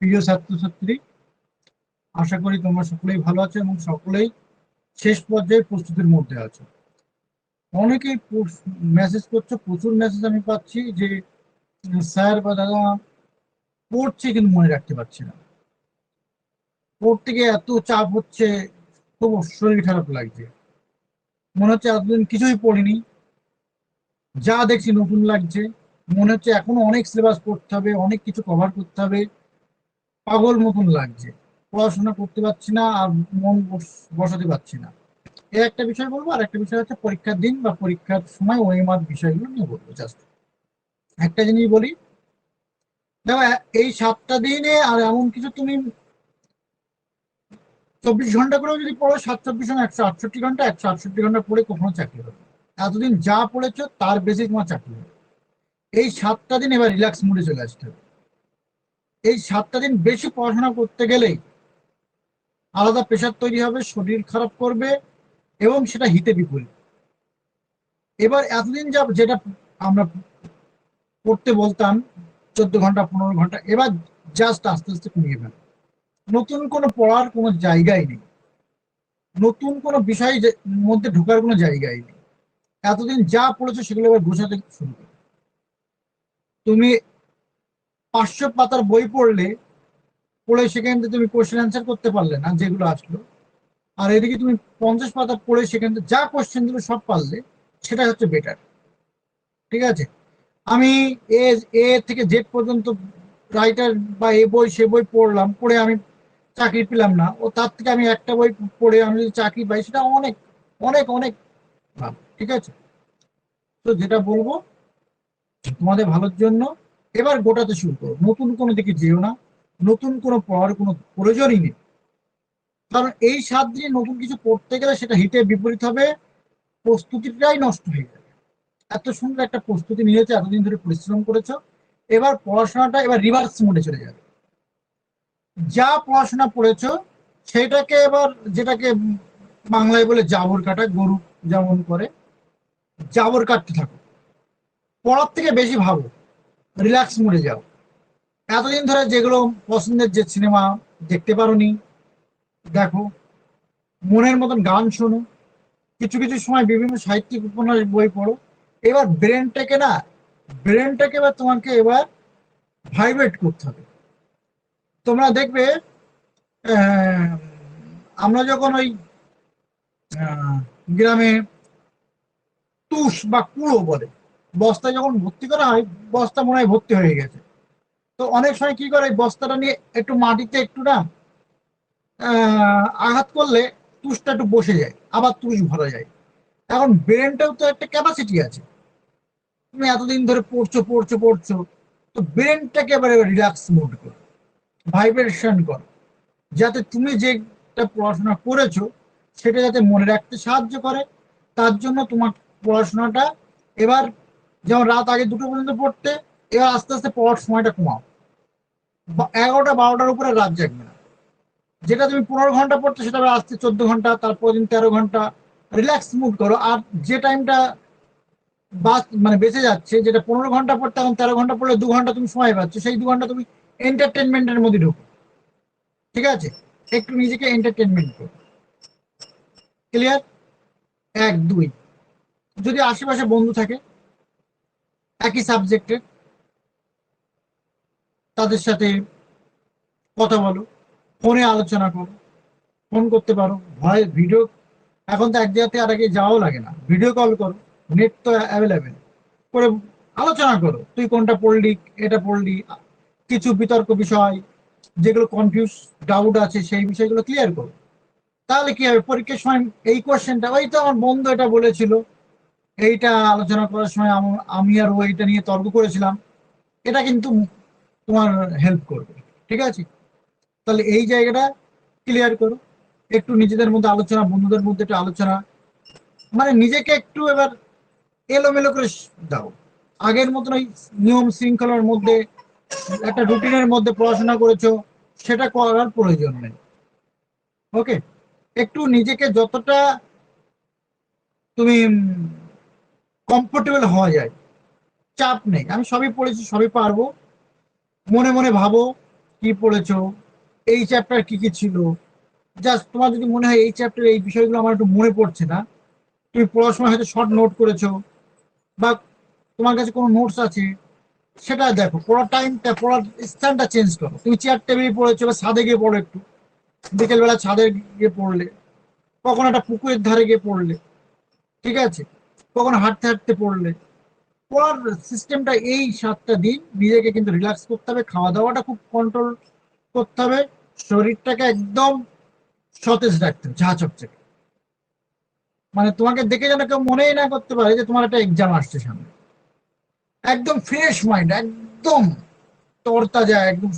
প্রিয় ছাত্রছাত্রী, আশা করি তোমরা সকলেই ভালো আছো এবং সকলেই শেষ পর্যায়ে প্রস্তুতির মধ্যে আছো। অনেকেই মেসেজ করছো, প্রচুর মেসেজ আমি পাচ্ছি যে স্যার বা দাদা পড়ছি কিন্তু মনে রাখতে পারছি না। পড়তে গিয়ে এত চাপ হচ্ছে, খুব শরীর খারাপ লাগছে। মনে হচ্ছে এতদিন কিছুই পড়িনি, যা দেখছি নতুন লাগছে। মনে হচ্ছে এখনো অনেক সিলেবাস পড়তে হবে, অনেক কিছু কভার করতে হবে। পাগল মতন লাগছে, পড়াশোনা করতে পারছি না আর মন বসাতে পারছি না। এই একটা বিষয় বলবো, আর একটা বিষয় হচ্ছে পরীক্ষার দিন বা পরীক্ষার সময় ওএমআর বিষয়গুলো নিয়ে বলবো। জাস্ট একটা জিনিস বলি, দেখো এই 7টা দিনে আর এমন কিছু তুমি 24 ঘন্টা করেও যদি পড়ো, 7 24 168 ঘন্টা, 168 ঘন্টা পড়ে কখনো চাকরি হবে না। এতদিন যা পড়েছো তার বেশি তোমার চাকরি হবে। এই 7টা দিন এবার রিল্যাক্স মুডে চলে আসতে হবে। এই 7টা দিন বেশি পড়াশোনা করতে গেলেই আলাদা প্রেশার তৈরি হবে, শরীর খারাপ করবে এবং সেটা হিতে বিপরীত। এবার এতদিন যা যেটা আমরা পড়তে বলতাম 14 ঘন্টা 15 ঘন্টা, এবার জাস্ট আস্তে আস্তে কমিয়ে ফেলো। নতুন কোনো পড়ার কোনো জায়গাই নেই, নতুন কোনো বিষয় মধ্যে ঢোকার কোনো জায়গাই নেই। এতদিন যা পড়েছো সেগুলো এবার গোছাতে শুরু করো। তুমি 500 পাতার বই পড়লে, পড়ে সেখান থেকে তুমি কোশ্চেন অ্যান্সার করতে পারলে না যেগুলো আসলো, আর এদিকে তুমি 50 পাতা পড়ে সেখান থেকে যা কোশ্চেন দিলো সব পারলে, সেটা হচ্ছে বেটার। ঠিক আছে? আমি এ এ থেকে জেড পর্যন্ত রাইটার বা এ বই সে বই পড়লাম, পড়ে আমি চাকরি পেলাম না, ও তার থেকে আমি একটা বই পড়ে আমি যদি চাকরি পাই, সেটা অনেক অনেক অনেক ভালো। ঠিক আছে? তো যেটা বলবো তোমাদের ভালোর জন্য, এবার গোটাতে শুরু করো, নতুন কোনো দিকে যেও না। নতুন কোনো পড়ার কোনো প্রয়োজনই নেই, কারণ এই 7 দিনে নতুন কিছু পড়তে গেলে সেটা হিতে বিপরীত হবে, প্রস্তুতিটাই নষ্ট হয়ে যাবে। এত সুন্দর একটা প্রস্তুতি নিয়েছে, এতদিন ধরে পরিশ্রম করেছো, এবার পড়াশোনাটা এবার রিভার্স মোডে চলে যাবে। যা পড়াশোনা পড়েছো সেটাকে এবার, যেটাকে বাংলায় বলে জাবর কাটা, গরু যেমন করে জাবর কাটতে থাকো। পড়ার থেকে বেশি ভাবো, রিল্যাক্স মোডে যাও। এতদিন ধরে যেগুলো পছন্দের যে সিনেমা দেখতে পারোনি, দেখো। মনের মতন গান শোনো, কিছু কিছু সময় বিভিন্ন সাহিত্যিক উপন্যাস বই পড়ো। এবার ব্রেনটাকে এবার তোমাকে এবার ভাইব্রেট করতে হবে। তোমরা দেখবে আহ, আমরা যখন ওই আহ, গ্রামে তুষ বা কুড়ো বলে, বস্তায় যখন ভর্তি করা হয়, বস্তা মনে হয় ভর্তি হয়ে গেছে, তো অনেক সময় কি করে, বস্তাটা নিয়ে একটু মাটিতে একটু না আঘাত করলে তুষটা একটু বসে যায়, আবার তুষ ভরা যায়। এখন ব্রেনটাও তো একটা ক্যাপাসিটি আছে। তুমি এতদিন ধরে পড়ছো পড়ছো পড়ছো, তো ব্রেনটাকে এবারে রিল্যাক্স মোড করো, ভাইব্রেশন করো, যাতে তুমি যেটা পড়াশোনা করেছো সেটা যাতে মনে রাখতে সাহায্য করে। তার জন্য তোমার পড়াশোনাটা এবার, যেমন রাত আগে 2টো পর্যন্ত পড়তে, এবার আস্তে আস্তে পড়ার সময়টা কমাও। 11টা 12টার উপরে রাত জাগবে না। যেটা তুমি 15 ঘন্টা পড়তে, সেটা আসতে 14 ঘন্টা, তারপর দিন 13 ঘন্টা। রিল্যাক্স মুড করো। আর যে টাইমটা মানে বেঁচে যাচ্ছে, যেটা 15 ঘন্টা পড়তে, এখন 13 ঘন্টা পড়লে 2 ঘন্টা তুমি সময় পাচ্ছ, সেই 2 ঘন্টা তুমি এন্টারটেনমেন্টের মধ্যে ঢুকো। ঠিক আছে? একটু নিজেকে এন্টারটেনমেন্ট করো। ক্লিয়ার? 1 2, যদি আশেপাশে বন্ধু থাকে একই সাবজেক্টের, তাদের সাথে কথা বলো, ফোনে আলোচনা করো। ফোন করতে পারো, ভয় ভিডিও, এখন তো এক জায়গা থেকে আর এক জায়গায় যাওয়াও লাগে না, ভিডিও কল করো, নেট তো অ্যাভেলেবেল। করে আলোচনা করো, তুই কোনটা পড়লি, এটা পড়লি, কিছু বিতর্ক বিষয় যেগুলো কনফিউজ, ডাউট আছে, সেই বিষয়গুলো ক্লিয়ার করো। তাহলে কি হবে, পরীক্ষার সময় এই কোশ্চেনটা, ওই তো আমার বন্ধু এটা বলেছিল, এইটা আলোচনা করার সময় আমি আর ও এইটা নিয়ে তর্ক করেছিলাম, এটা কিন্তু তোমার হেল্প করবে। ঠিক আছে? তাহলে এই জায়গাটা ক্লিয়ার করো। একটু নিজেদের মধ্যে আলোচনা, বন্ধুদের মধ্যে একটু আলোচনা, মানে নিজেকে একটু এবার এলোমেলো করে দাও। আগের মতন ওই নিয়ম শৃঙ্খলার মধ্যে, একটা রুটিনের মধ্যে পড়াশোনা করেছো, সেটা করার প্রয়োজন নেই। ওকে? একটু নিজেকে যতটা তুমি কমফোর্টেবল হওয়া যায়, চাপ নেই, আমি সবই পড়েছি সবই পারবো, মনে মনে ভাবো, কি পড়েছো, এই চ্যাপ্টার কি কি ছিল। জাস্ট তোমার যদি মনে হয় এই চ্যাপ্টার এই বিষয়গুলো আমার একটু মনে পড়ছে না, তুমি পড়ার সময় হয়তো শর্ট নোট করেছো বা তোমার কাছে কোনো নোটস আছে, সেটা দেখো। পড়ার টাইমটা, পড়ার স্থানটা চেঞ্জ করো। তুমি চেয়ার টেবিলে পড়েছো বা ছাদে গিয়ে পড়ো একটু, বিকেলবেলা ছাদে গিয়ে পড়লে, কখন একটা পুকুরের ধারে গিয়ে পড়লে, ঠিক আছে, কখন হাঁটতে হাঁটতে পড়লে। পড়ার সিস্টেমটা এই 7টা দিন নিজেকে কিন্তু রিল্যাক্স করতে হবে, খাওয়া দাওয়াটা খুব কন্ট্রোল করতে হবে, শরীরটাকে একদম সতেজ রাখতে হবে, ঝাঁ চকচকে। মানে তোমাকে দেখে যেন কেউ মনেই না করতে পারে যে তোমার একটা এক্সাম আসছে সামনে। একদম ফ্রেশ মাইন্ড, একদম তরতাজা, একদম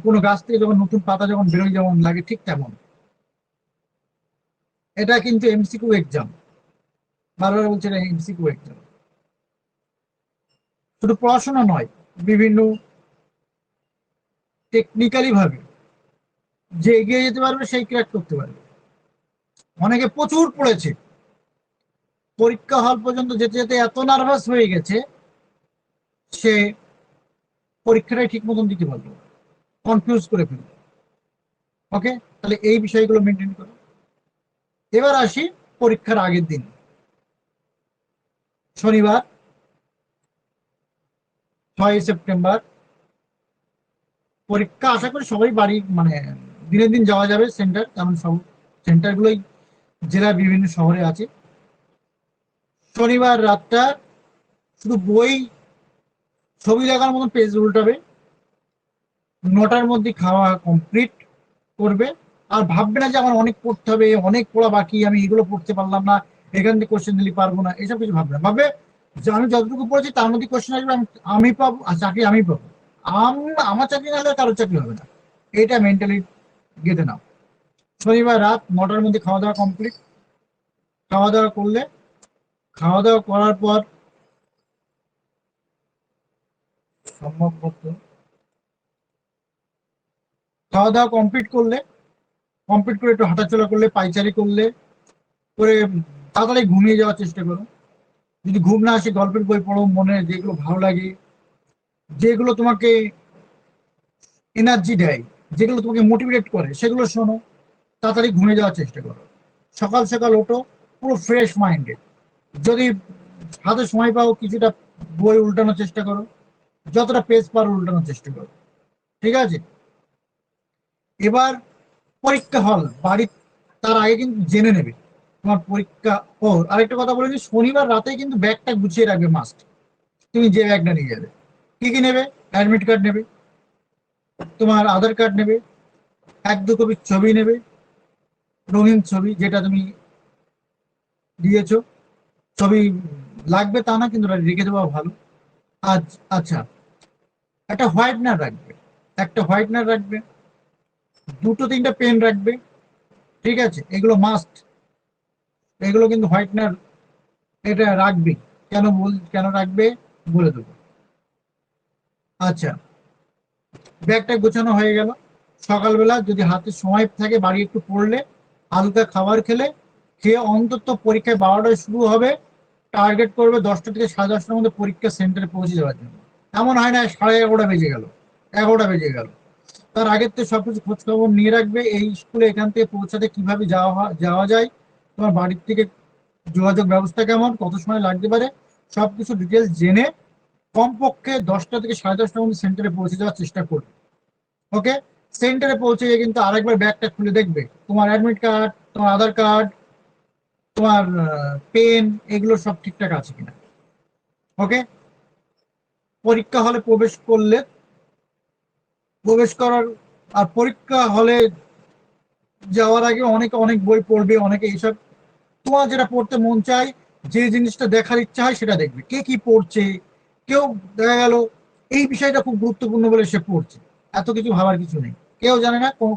কোনো গাছ থেকে যখন নতুন পাতা যখন বেরোয় যেমন লাগে, ঠিক তেমন। এটা কিন্তু এমসিকিউ এক্সাম, বারবার বলছে এটা এমসিকিউ এক্সাম। শুধু পড়াশোনা নয়, বিভিন্ন টেকনিক্যালি ভাবে যে এগিয়ে যেতে পারবে সেই ক্র্যাক করতে পারবে। অনেকে প্রচুর পড়েছে, পরীক্ষা হল পর্যন্ত যেতে যেতে এত নার্ভাস হয়ে গেছে, সে পরীক্ষাটাই ঠিক মতন দিতে পারলো, কনফিউজ করে ফেললো। ওকে, তাহলে এই বিষয়গুলো মেনটেন করো। এবার আসি পরীক্ষার আগের দিন, শনিবার 6 সেপ্টেম্বর পরীক্ষা। আশা করি সবাই বাড়ি, মানে দিনের দিন যাওয়া যাবে সেন্টার, কারণ সব সেন্টারগুলোই জেলার বিভিন্ন শহরে আছে। শনিবার রাতটা শুধু বই, ছবি দেখার মতন পেজ উল্টাবে, 9টার মধ্যে খাওয়া কমপ্লিট করবে। আর ভাববে না যে আমার অনেক পড়তে হবে, অনেক পড়া বাকি, আমি এগুলো পড়তে পারলাম না, এখান থেকে কোশ্চেন দিলে পারবো না, এসব কিছু ভাববে না। ভাববে যে আমি যতটুকু পড়েছি তার মধ্যে কোশ্চেন আসবে, আমি পাবো, আর চাকরি আমি পাবো। আমার চাকরি না হলে কারোর চাকরি হবে না, এটা মেন্টালি গেঁথে নাও। শনিবার রাত 9টার মধ্যে খাওয়া দাওয়া কমপ্লিট। খাওয়া দাওয়া করলে, খাওয়া দাওয়া করার পর সম্ভব মতো খাওয়া দাওয়া কমপ্লিট করলে, কমপ্লিট করে একটু হাঁটাচলা করলে, পাইচারি করলে, করে তাড়াতাড়ি ঘুমিয়ে যাওয়ার চেষ্টা করো। যদি ঘুম না আসে, গল্পের বই পড়ো, মনে যেগুলো ভালো লাগে, যেগুলো তোমাকে এনার্জি দেয়, যেগুলো তোমাকে মোটিভেট করে, সেগুলো শোনো। তাড়াতাড়ি ঘুমিয়ে যাওয়ার চেষ্টা করো। সকাল সকাল ওঠো পুরো ফ্রেশ মাইন্ডে। যদি হাতে সময় পাও, কিছুটা বই উল্টানোর চেষ্টা করো, যতটা পেজ পারো উল্টানোর চেষ্টা করো, ঠিক আছে। এবার পরীক্ষা হল বাড়ি, তার আগে কিন্তু জেনে নেবে তোমার পরীক্ষা। ও আরেকটা কথা বলে দিই, শনিবার রাতে কিন্তু ব্যাগটা গুছিয়ে রাখবে মাস্ট। তুমি যে ব্যাগটা নিয়ে যাবে, কি কি নেবে? অ্যাডমিট কার্ড নেবে, তোমার আধার কার্ড নেবে, 1-2 কপি ছবি নেবে, রঙিন ছবি যেটা তুমি দিয়েছো। ছবি লাগবে তা না, কিন্তু রেখে দেওয়া ভালো। আজ আচ্ছা, একটা হোয়াইটনার রাখবে, একটা হোয়াইটনার রাখবে, 2-3টা পেন রাখবে, ঠিক আছে, এগুলো মাস্ট। এগুলো কিন্তু হোয়াইটনার, এটা রাখবে। কেন রাখবে বলে দেবো। আচ্ছা, ব্যাগটা গোছানো হয়ে গেল। সকালবেলা যদি হাতে সময় থাকে, বাড়ি একটু পড়লে, হালকা খাবার খেলে, খেয়ে অন্তত পরীক্ষায় 12টায় শুরু হবে, টার্গেট করবে 10টা থেকে 10:30টার মধ্যে পরীক্ষা সেন্টারে পৌঁছে যাওয়ার জন্য। এমন হয় না 11:30 বেজে গেল, 11টা বেজে গেল। তার আগের থেকে সবকিছু খোঁজ খবর নিয়ে রাখবে, এই স্কুলে এখান থেকে পৌঁছাতে কিভাবে যাওয়া যায়, তোমার বাড়ির থেকে যোগাযোগ ব্যবস্থা কেমন, কত সময় লাগতে পারে, সবকিছু ডিটেলস জেনে কমপক্ষে 10টা থেকে 10:30টার মধ্যে সেন্টারে পৌঁছে যাওয়ার চেষ্টা করবে। ওকে, সেন্টারে পৌঁছে গিয়ে কিন্তু আরেকবার ব্যাগটা খুলে দেখবে তোমার অ্যাডমিট কার্ড, তোমার আধার কার্ড, তোমার পেন, এগুলো সব ঠিকঠাক আছে কিনা। ওকে, পরীক্ষা হলে প্রবেশ করার, আর পরীক্ষা হলে যাওয়ার আগে অনেকে অনেক বই পড়বে, অনেকে এইসব, তোমার যেটা পড়তে মন চায়, যে জিনিসটা দেখার ইচ্ছা হয় সেটা দেখবে। কে কি পড়ছে, কেউ দেখা গেল এই বিষয়টা খুব গুরুত্বপূর্ণ বলে সে পড়ছে, এত কিছু ভাবার কিছু নেই, কেউ জানে না কোন।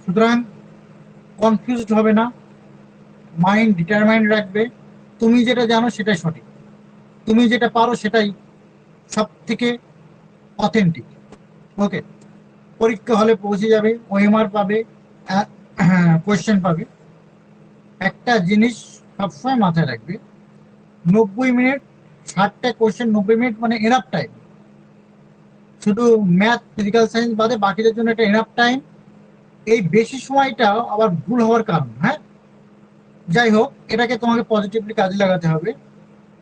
সুতরাং কনফিউজড হবে না, মাইন্ড ডিটারমাইন্ড রাখবে, তুমি যেটা জানো সেটাই সঠিক, তুমি যেটা পারো সেটাই সব থেকে অথেন্টিক। ওকে, পরীক্ষা হলে পৌঁছে যাবে, ওএমআর পাবে, কোয়েশ্চেন পাবে। একটা জিনিস সবসময় মাথায় রাখবে, 90 মিনিট, 60টা কোয়েশ্চেন, 90 মিনিট মানে এনাফ টাইম। শুধু ম্যাথ ফিজিক্যাল সায়েন্স বাদে বাকিদের জন্য এটা এনাফ টাইম। এই বেশি সময়টা আবার ভুল হওয়ার কারণ। হ্যাঁ, যাই হোক, এটাকে তোমাকে পজিটিভলি কাজে লাগাতে হবে।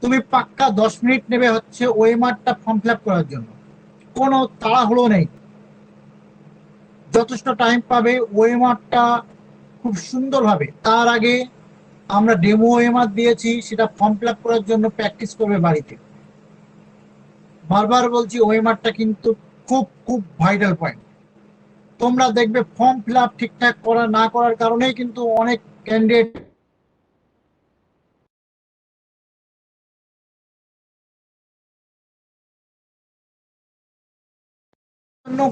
তুমি পাক্কা 10 মিনিট নেবে হচ্ছে ওএমআরটা ফর্ম ফিল আপ করার জন্য, কোনো তাড়াহুড়ো নেই, যথেষ্ট টাইম পাবে। ওএমআরটা খুব সুন্দরভাবে, তার আগে আমরা ডেমো ওএমআর দিয়েছি, সেটা ফর্ম ফিল আপ করার জন্য প্র্যাকটিস করবে বাড়িতে। বারবার বলছি, ওএমআরটা কিন্তু খুব খুব ভাইটাল পয়েন্ট। তোমরা দেখবে ফর্ম ফিল আপ ঠিকঠাক করা না করার কারণেই কিন্তু অনেক ক্যান্ডিডেট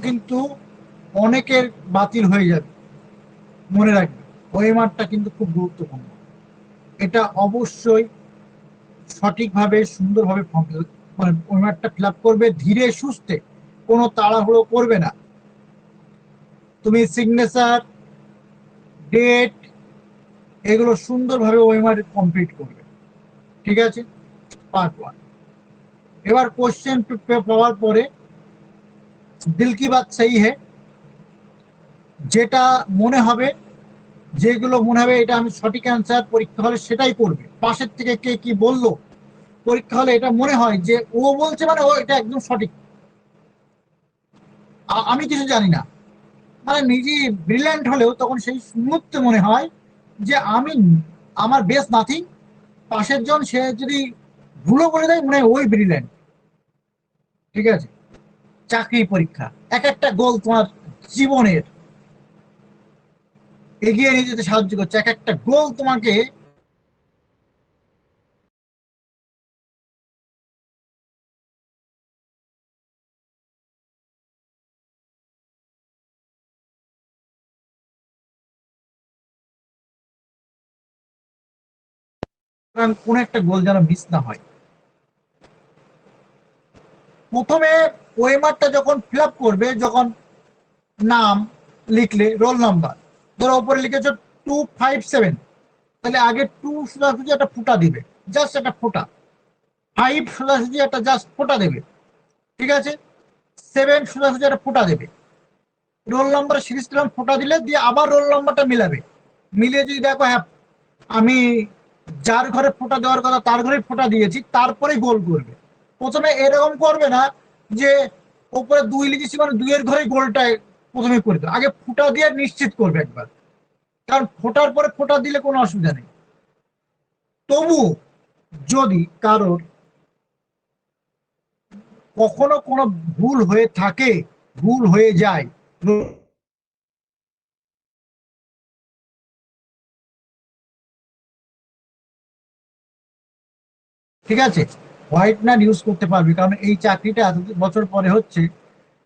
কিন্তু অনেকের বাতিল হয়ে যাবে। মনে রাখবে, ওএমআরটা কিন্তু খুব গুরুত্বপূর্ণ। এটা অবশ্যই সঠিকভাবে সুন্দরভাবে ফর্ম মানে ওএমআরটা ফিল আপ করবে, ধীরে সুস্থে, কোনো তাড়াহুড়ো করবে না। তুমি সিগনেচার, ডেট, এগুলো সুন্দরভাবে ওএমআর কমপ্লিট করবে। ঠিক আছে, পার্ট 1। এবার কোশ্চেন পাওয়ার পরে দিল কি বাত সেই হে, যেটা মনে হবে, যেগুলো মনে হবে এটা আমি সঠিক অ্যান্সার, পরীক্ষা হলে সেটাই করবে। পাশের থেকে কে কি বললো, পরীক্ষা হলে এটা মনে হয় যে ও বলছে মানে ও এটা একদম সঠিক, আমি কিছু জানি না, মানে নিজে ব্রিলিয়ান্ট হলেও তখন সেই মুহূর্তে মনে হয় যে আমি, আমার বেস নাথিং, পাশের জন সে যদি ভুলও করে দেয় মনে হয় ওই ব্রিলিয়ান্ট। ঠিক আছে, চাকরি পরীক্ষা এক একটা গোল তোমার জীবনের এগিয়ে নিয়ে যেতে সাহায্য করছে। এক একটা গোল তোমাকে কোন একটা গোল যেন মিস না হয়। প্রথমে ওয়েমারটা যখন ফিল আপ করবে, যখন নাম লিখলে, রোল নাম্বার ধরো উপরে লিখেছো 257, তাহলে আগে 2 সোজাসুজি একটা ফুটা দিবে, জাস্ট একটা ফোঁটা। 5 সোজাসুজি একটা জাস্ট ফোঁটা দেবে। ঠিক আছে, 7 সোজাসুজি একটা ফোঁটা দেবে। রোল নাম্বার সিরিজ দিলাম, ফোঁটা দিলে দিয়ে আবার রোল নাম্বারটা মিলাবে। মিলিয়ে যদি দেখো হ্যাঁ আমি যার ঘরে ফোঁটা দেওয়ার কথা তার ঘরে ফোঁটা দিয়েছি, তারপরে গোল করবে। প্রথমে এরকম করবে না যে ওপরে 2 লিখেছি মানে 2 এর ঘরে গোলটা প্রথমে করে দেবে, আগে ফোঁটা দিয়ে নিশ্চিত করবে একবার। কারণ ফোঁটার পরে ফোঁটা দিলে কোনো অসুবিধা নেই। তবু যদি কারোর কখনো কোনো ভুল হয়ে থাকে, ভুল হয়ে যায়, ঠিক আছে, হোয়াইটনার ইউজ করতে পারবি, কারণ এই চাকরিটা এত বছর পরে হচ্ছে,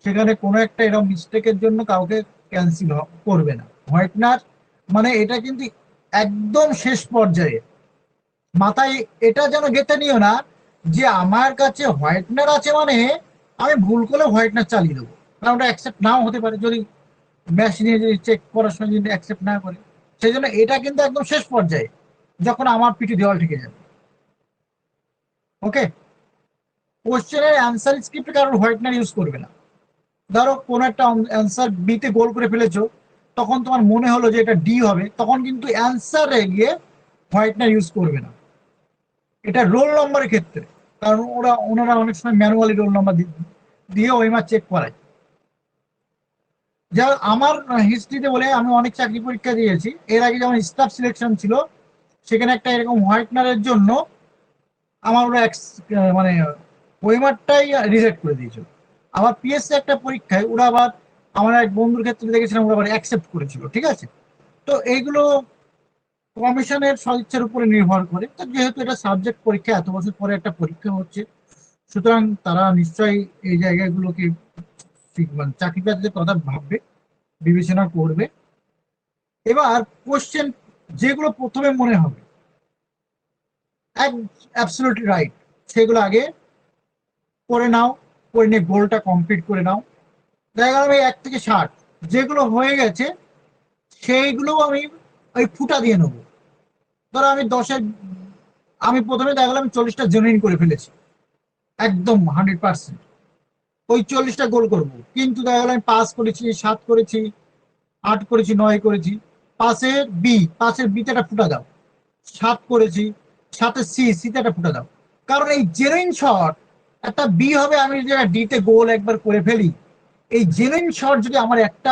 সেখানে কোনো একটা এরকম মিস্টেকের জন্য কাউকে ক্যান্সেল করবে না। হোয়াইটনার মানে এটা কিন্তু একদম শেষ পর্যায়ে। মাথায় এটা যেন গেঁথে নিও না যে আমার কাছে হোয়াইটনার আছে মানে আমি ভুল করলে হোয়াইটনার চালিয়ে দেবো, কারণ ওটা অ্যাকসেপ্ট নাও হতে পারে যদি মেশিনে যদি চেক করার সময় যদি অ্যাকসেপ্ট না করে। সেই জন্য এটা কিন্তু একদম শেষ পর্যায়ে, যখন আমার পিঠে দেওয়াল ঠেকে যাবে। ওকে, কোশ্চেনের অ্যান্সার স্ক্রিপ্টে কারোর হোয়াইটনার ইউজ করবে না। ধরো কোনো একটা অ্যান্সার বিতে গোল করে ফেলেছো, তখন তোমার মনে হলো যে এটা ডি হবে, তখন কিন্তু অ্যান্সারে গিয়ে হোয়াইটনার ইউজ করবে না। এটা রোল নম্বরের ক্ষেত্রে, কারণ ওনারা অনেক সময় ম্যানুয়ালি রোল নম্বর দিয়ে ওইমার চেক করায়। যা আমার হিস্ট্রিতে বলে, আমি অনেক চাকরি পরীক্ষা দিয়েছি, এর আগে যেমন স্টাফ সিলেকশন ছিল, সেখানে একটা এরকম হোয়াইটনারের জন্য আমার ওরা মানে ওয়েমারটাই রিজেক্ট করে দিয়েছিল। আবার পিএসসি একটা পরীক্ষায় ওরা আবার, আমার এক বন্ধুর ক্ষেত্রে দেখেছিলাম ওরা আবার অ্যাকসেপ্ট করেছিল। ঠিক আছে, তো এইগুলো কমিশনের সদিচ্ছার উপরে নির্ভর করে। তো যেহেতু এটা সাবজেক্ট পরীক্ষা, এত বছর পরে একটা পরীক্ষা হচ্ছে, সুতরাং তারা নিশ্চয়ই এই জায়গাগুলোকে মানে চাকরি প্রার্থীদের কথা ভাববে, বিবেচনা করবে। এবার কোশ্চেন যেগুলো প্রথমে মনে হবে অ্যাবসলিউটলি রাইট, সেগুলো আগে করে নাও, করে নিয়ে গোলটা কমপ্লিট করে নাও। দেখা গেল আমি 1 থেকে 60 যেগুলো হয়ে গেছে সেইগুলো আমি ওই ফুটা দিয়ে নেবো। ধরো আমি 10-এর, আমি প্রথমে দেখা গেল আমি 40টা জেনুইন করে ফেলেছি একদম 100%, ওই 40টা গোল করবো। কিন্তু দেখা গেল আমি 5 করেছি, 7 করেছি, 8 করেছি, 9 করেছি, পাঁচের বিতে একটা ফুটা দাও। 7 করেছি, 7-এর সিতে একটা ফুটা দাও। কারণ এই জেনুইন শট একটা বি হবে, আমি যদি ডিতে গোল একবার করে ফেলি, এই জেনুইন শট যদি আমার একটা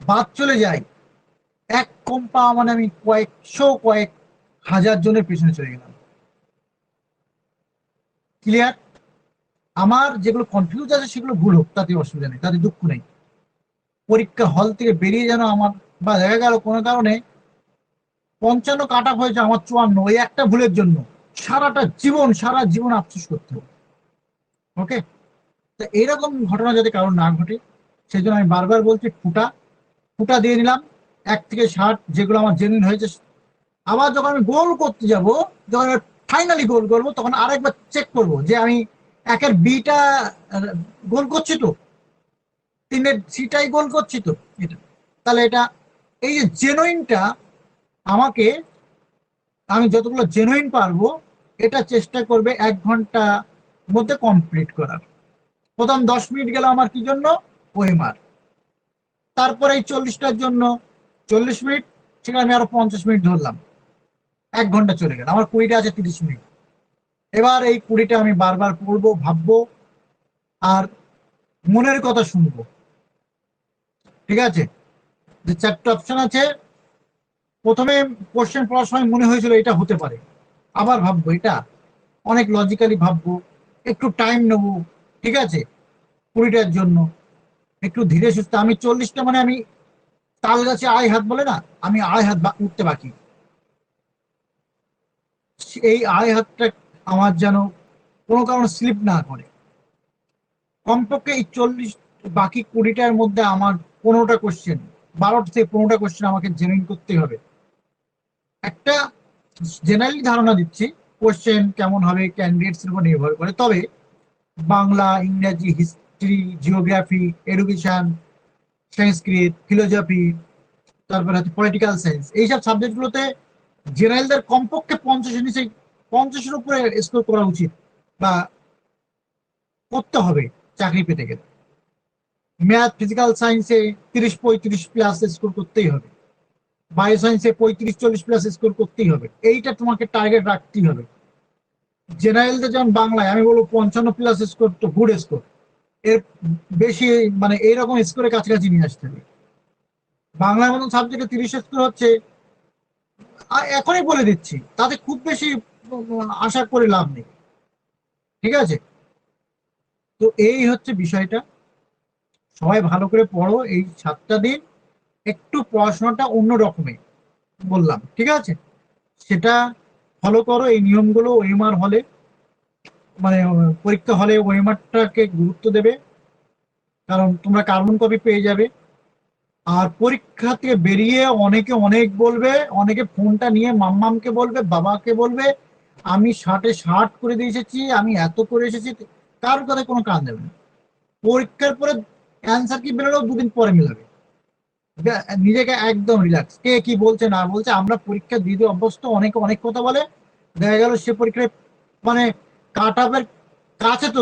বাদ চলে যায়, এক কম পাওয়া মানে আমি কয়েকশো কয়েক হাজার জনের পেছনে চলে গেলাম। ক্লিয়ার? আমার যেগুলো কনফিউজ আছে সেগুলো ভুল হোক, তাতে অসুবিধা নেই, তাতে দুঃখ নেই। পরীক্ষা হল থেকে বেরিয়ে যেন আমার, বা দেখা গেল কোনো কারণে 55 কাট অফ হয়েছে, আমার 54, ওই একটা ভুলের জন্য সারা জীবন আফসোস করতে হবে। ওকে? তো এইরকম ঘটনা যাতে কারণ না ঘটে, সেই জন্য আমি বারবার বলছি ফুটা ফুটা দিয়ে নিলাম 1 থেকে 60 যেগুলো আমার জেনুইন হয়েছে। আবার যখন আমি গোল করতে যাব, যখন ফাইনালি গোল করবো, তখন আরেকবার চেক করব যে আমি 1-এর বিটা গোল করছি তো, 3-এর সিটাই গোল করছি তো। এটা তাহলে এটা, এই যে জেনুইনটা আমাকে, আমি যতগুলো জেনুইন পারবো এটা চেষ্টা করবে 1 ঘন্টা মধ্যে কমপ্লিট করার। প্রথম 10 মিনিট গেল আমার কি জন্য? ওয়েমার। তারপরে এই 40টার জন্য 40 মিনিট, সেখানে আমি আরো 50 মিনিট ধরলাম, 1 ঘন্টা চলে গেল, আমার 20টা আছে 30 মিনিট। এবার এই 20টা আমি বারবার পড়বো, ভাববো, আর মনের কথা শুনবো। ঠিক আছে? যে 4টে অপশন আছে, প্রথমে কোশ্চেন পড়ার সময় মনে হয়েছিল এটা হতে পারে, আবার ভাববো এটা, অনেক লজিক্যালি ভাববো, একটু টাইম নেবো। ঠিক আছে? 20টার জন্য একটু ধীরে সুস্থে, আমি 40টা মানে আমি তাল গাছে আয় হাত বলে না, আমি আয় হাত উঠতে বাকি। এই আয় হাতটা আমার যেন কোনো কারণে স্লিপ না করে। কমপক্ষে এই 40, বাকি 20টার মধ্যে আমার 15টা কোশ্চেন, 12টা থেকে 15টা কোশ্চেন আমাকে জেনুইন করতে হবে। একটা জেনারেলি ধারণা দিচ্ছি, কোশ্চেন কেমন হবে ক্যান্ডিডেটস এর উপর নির্ভর করে, তবে বাংলা, ইংরেজি, হিস্ট্রি, জিওগ্রাফি, এডুকেশন, সংস্কৃত, ফিলোসফি, তারপরে হচ্ছে পলিটিক্যাল সায়েন্স, এইসব সাবজেক্টগুলোতে জেনারেলদের কমপক্ষে 50-এর উপরে স্কোর করা উচিত বা করতে হবে চাকরি পেতে গেলে। ম্যাথ, ফিজিক্যাল সায়েন্সে 30-35 প্লাস স্কোর করতেই হবে, বায়ো সায়েন্সে 35-40 প্লাস স্কোর করতেই হবে। এইটা তোমাকে টার্গেট রাখতেই হবে। জেনারেলদের যেমন বাংলায় আমি বলবো 55 প্লাস স্কোর তো গুড স্কোর, এর বেশি মানে এইরকম স্কোরের কাছাকাছি নিয়ে আসতে হবে। বাংলার মতন সাবজেক্টে 30 স্কোর হচ্ছে, এখনই বলে দিচ্ছি, তাতে খুব বেশি আশা করে লাভ নেই। ঠিক আছে? তো এই হচ্ছে বিষয়টা। সবাই ভালো করে পড়ো এই 7টা দিন, একটু পড়াশোনাটা অন্য রকমের বললাম। ঠিক আছে? সেটা ফলো করো, এই নিয়মগুলো ওএমআর হলে, মানে পরীক্ষা হলে ওএমআরটাকে গুরুত্ব দেবে, কারণ তোমরা কার্বন কপি পেয়ে যাবে। আর পরীক্ষা থেকে বেরিয়ে অনেকে অনেক বলবে, অনেকে ফোনটা নিয়ে মাম্মামকে বলবে, বাবাকে বলবে আমি 60-এ 60 করে দিয়ে এসেছি, আমি এত করে এসেছি। কার কথা কোনো কাজ দেবে না। পরীক্ষার পরে অ্যান্সার কি বেরোলেও 2 দিন পরে মিলাবে। নিজেকে একদম রিল্যাক্স, কে কি বলছে না বলছে, আমরা পরীক্ষা দিতে অভ্যস্ত, অনেকে অনেক কথা বলে, দেখা গেল সে পরীক্ষায় মানে কাট অফের কাছে তো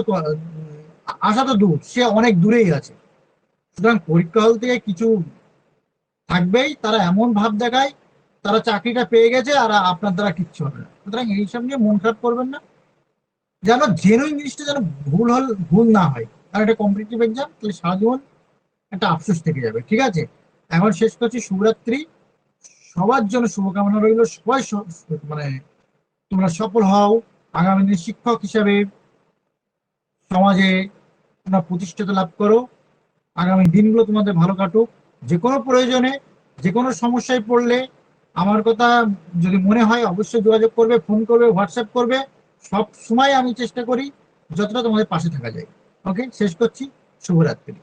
আসা তো দূর, সে অনেক দূরেই আছে। সুতরাং পরীক্ষা হল থেকে কিছু থাকবেই, তারা এমন ভাব দেখায় তারা চাকরিটা পেয়ে গেছে আর আপনার দ্বারা কিচ্ছু হবে না। সুতরাং এইসব নিয়ে মন খারাপ করবেন না, যেন জেনুইন জিনিসটা যেন ভুল না হয়। কারণ এটা কম্পিটিটিভ এক্সাম, তাহলে সারা জীবন একটা আফসোস থেকে যাবে। ঠিক আছে? এখন শেষ করছি, শুভরাত্রি। সবার জন্য শুভকামনা রইল, সবাই মানে তোমরা সফল হও, আগামী দিনে শিক্ষক হিসাবে সমাজে তোমরা প্রতিষ্ঠিত লাভ করো, আগামী দিনগুলো তোমাদের ভালো কাটুক। যে কোনো প্রয়োজনে, যে কোনো সমস্যায় পড়লে আমার কথা যদি মনে হয় অবশ্যই যোগাযোগ করবে, ফোন করবে, হোয়াটসঅ্যাপ করবে। সব সময় আমি চেষ্টা করি যতটা তোমাদের পাশে থাকা যায়। ওকে, শেষ করছি, শুভরাত্রি।